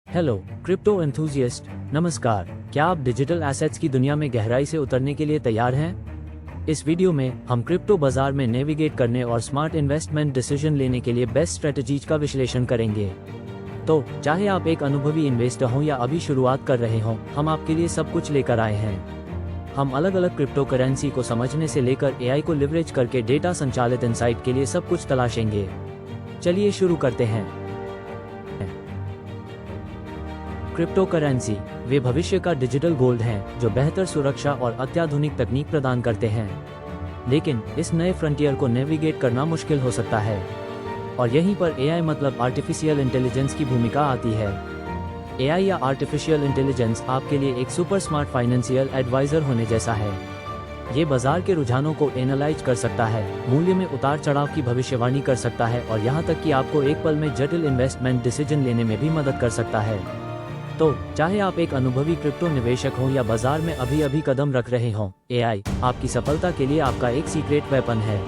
Hello crypto enthusiast, नमस्कार। क्या आप डिजिटल एसेट्स की दुनिया में गहराई से उतरने के लिए तैयार हैं? इस वीडियो में हम क्रिप्टो बाजार में नेविगेट करने और स्मार्ट इन्वेस्टमेंट डिसीजन लेने के लिए बेस्ट स्ट्रेटजीज का विश्लेषण करेंगे। तो चाहे आप एक अनुभवी इन्वेस्टर हों या अभी शुरुआत कर रहे हों, हम आपके लिए सब कुछ लेकर आए हैं। हम अलग अलग क्रिप्टो करेंसी को समझने से लेकर एआई को लिवरेज करके डेटा संचालित इनसाइट के लिए सब कुछ तलाशेंगे। चलिए शुरू करते हैं। क्रिप्टो करेंसी वे भविष्य का डिजिटल गोल्ड हैं, जो बेहतर सुरक्षा और अत्याधुनिक तकनीक प्रदान करते हैं। लेकिन इस नए फ्रंटियर को नेविगेट करना मुश्किल हो सकता है, और यहीं पर एआई मतलब आर्टिफिशियल इंटेलिजेंस की भूमिका आती है। एआई या आर्टिफिशियल इंटेलिजेंस आपके लिए एक सुपर स्मार्ट फाइनेंशियल एडवाइजर होने जैसा है। ये बाजार के रुझानों को एनालाइज कर सकता है, मूल्य में उतार चढ़ाव की भविष्यवाणी कर सकता है, और यहाँ तक कि आपको एक पल में जटिल इन्वेस्टमेंट डिसीजन लेने में भी मदद कर सकता है। तो चाहे आप एक अनुभवी क्रिप्टो निवेशक हों या बाजार में अभी कदम रख रहे हों, एआई आपकी सफलता के लिए आपका एक सीक्रेट वेपन है।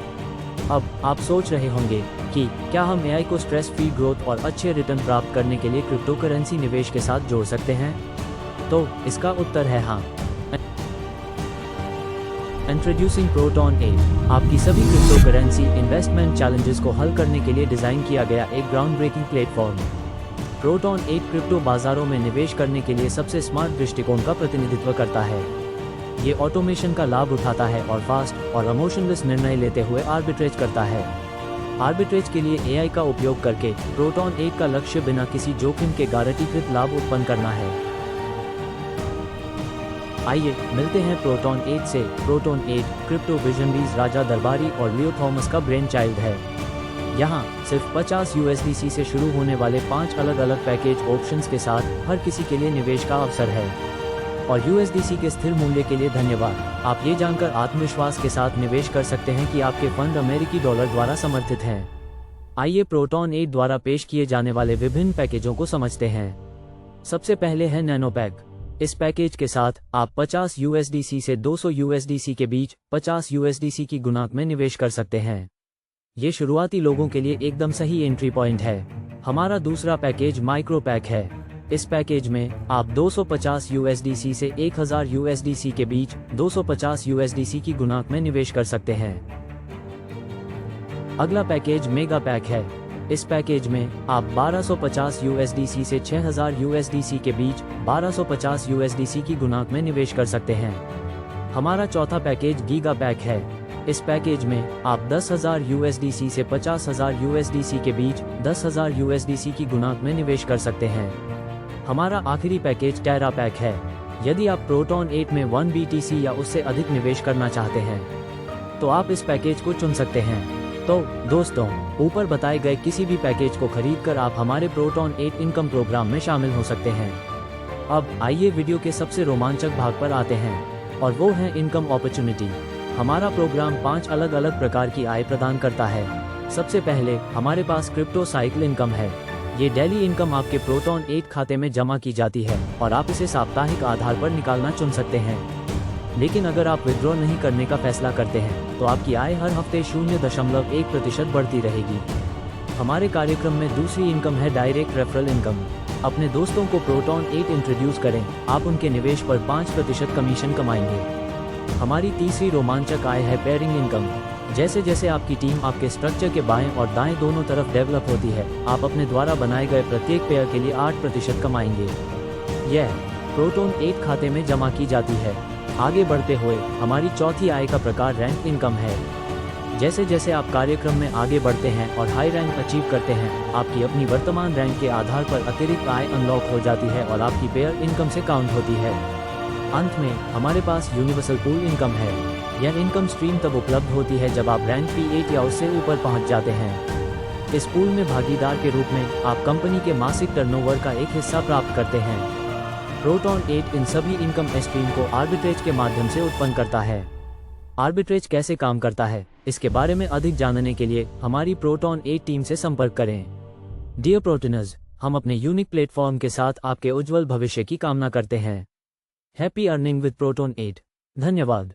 अब आप सोच रहे होंगे कि क्या हम एआई को स्ट्रेस फ्री ग्रोथ और अच्छे रिटर्न प्राप्त करने के लिए क्रिप्टो करेंसी निवेश के साथ जोड़ सकते हैं? तो इसका उत्तर है हाँ। इंट्रोड्यूसिंग प्रोटॉन 8 आपकी सभी क्रिप्टो करेंसी इन्वेस्टमेंट चैलेंजेस को हल करने के लिए डिजाइन किया गया एक ground breaking platform. Proton 8 crypto बाजारों में निवेश करने के लिए सबसे स्मार्ट दृष्टिकोण का प्रतिनिधित्व करता है। ये ऑटोमेशन का लाभ उठाता है और फास्ट और इमोशनलेस निर्णय लेते हुए आर्बिट्रेज करता है। आर्बिट्रेज के लिए एआई का उपयोग करके प्रोटॉन 8 का लक्ष्य बिना किसी जोखिम के गारंटीकृत लाभ उत्पन्न करना है। आइए मिलते हैं प्रोटॉन 8 से। प्रोटॉन 8 क्रिप्टो विजनरीज राजा दरबारी और लियो थॉमस का ब्रेन चाइल्ड है। यहाँ सिर्फ 50 USDC से शुरू होने वाले 5 अलग अलग पैकेज ऑप्शंस के साथ हर किसी के लिए निवेश का अवसर है। और USDC के स्थिर मूल्य के लिए धन्यवाद। आप ये जानकर आत्मविश्वास के साथ निवेश कर सकते हैं कि आपके फंड अमेरिकी डॉलर द्वारा समर्थित हैं। आइए प्रोटॉन 8 द्वारा पेश किए जाने वाले विभिन्न पैकेजों को समझते हैं। सबसे पहले है नैनो पैक। इस पैकेज के साथ आप 50 USDC से 200 USDC के बीच 50 USDC की गुणांक में निवेश कर सकते हैं। ये शुरुआती लोगों के लिए एकदम सही एंट्री पॉइंट है। हमारा दूसरा पैकेज माइक्रो पैक है। इस पैकेज में आप 250 USDC से 1000 USDC के बीच 250 USDC की गुणांक में निवेश कर सकते हैं। अगला पैकेज मेगा पैक है। इस पैकेज में आप 1250 USDC से 6000 USDC के बीच 1250 USDC की गुणांक में निवेश कर सकते हैं। हमारा चौथा पैकेज गीगा पैक है। इस पैकेज में आप 10,000 USDC से 50,000 USDC के बीच 10,000 USDC की गुणांक में निवेश कर सकते हैं। हमारा आखिरी पैकेज टेरा पैक है। यदि आप प्रोटॉन 8 में 1 BTC या उससे अधिक निवेश करना चाहते हैं, तो आप इस पैकेज को चुन सकते हैं। तो दोस्तों, ऊपर बताए गए किसी भी पैकेज को खरीदकर आप हमारे प्रोटॉन 8 इनकम प्रोग्राम में शामिल हो सकते हैं। अब आइए वीडियो के सबसे रोमांचक भाग पर आते हैं, और वो है इनकम अपॉर्चुनिटी। हमारा प्रोग्राम 5 अलग अलग प्रकार की आय प्रदान करता है। सबसे पहले हमारे पास क्रिप्टो साइकिल इनकम है। ये डेली इनकम आपके प्रोटॉन 8 खाते में जमा की जाती है और आप इसे साप्ताहिक आधार पर निकालना चुन सकते हैं। लेकिन अगर आप विड्रॉ नहीं करने का फैसला करते हैं, तो आपकी आय हर हफ्ते 0.1% बढ़ती रहेगी। हमारे कार्यक्रम में दूसरी इनकम है डायरेक्ट रेफरल इनकम। अपने दोस्तों को प्रोटॉन 8 इंट्रोड्यूस करें, आप उनके निवेश पर 5% कमीशन कमाएंगे। हमारी तीसरी रोमांचक आय है पेयरिंग इनकम। जैसे जैसे आपकी टीम आपके स्ट्रक्चर के बाएं और दाएं दोनों तरफ डेवलप होती है, आप अपने द्वारा बनाए गए प्रत्येक पेयर के लिए 8% कमाएंगे। यह प्रोटॉन 8 खाते में जमा की जाती है। आगे बढ़ते हुए हमारी चौथी आय का प्रकार रैंक इनकम है। जैसे जैसे आप कार्यक्रम में आगे बढ़ते हैं और हाई रैंक अचीव करते हैं, आपकी अपनी वर्तमान रैंक के आधार पर अतिरिक्त आय अनलॉक हो जाती है और आपकी पेयर इनकम से काउंट होती है। अंत में हमारे पास यूनिवर्सल पूल इनकम है। यह इनकम स्ट्रीम तब उपलब्ध होती है जब आप रैंक P8 या उससे ऊपर पहुंच जाते हैं। इस पूल में भागीदार के रूप में आप कंपनी के मासिक टर्नओवर का एक हिस्सा प्राप्त करते हैं। प्रोटॉन 8 इन सभी इनकम स्ट्रीम को आर्बिट्रेज के माध्यम से उत्पन्न करता है। आर्बिट्रेज कैसे काम करता है, इसके बारे में अधिक जानने के लिए हमारी प्रोटॉन 8 टीम से संपर्क करें। डियर प्रोटोनर्स, हम अपने यूनिक प्लेटफॉर्म के साथ आपके उज्जवल भविष्य की कामना करते हैं। Happy earning with proton 8। धन्यवाद।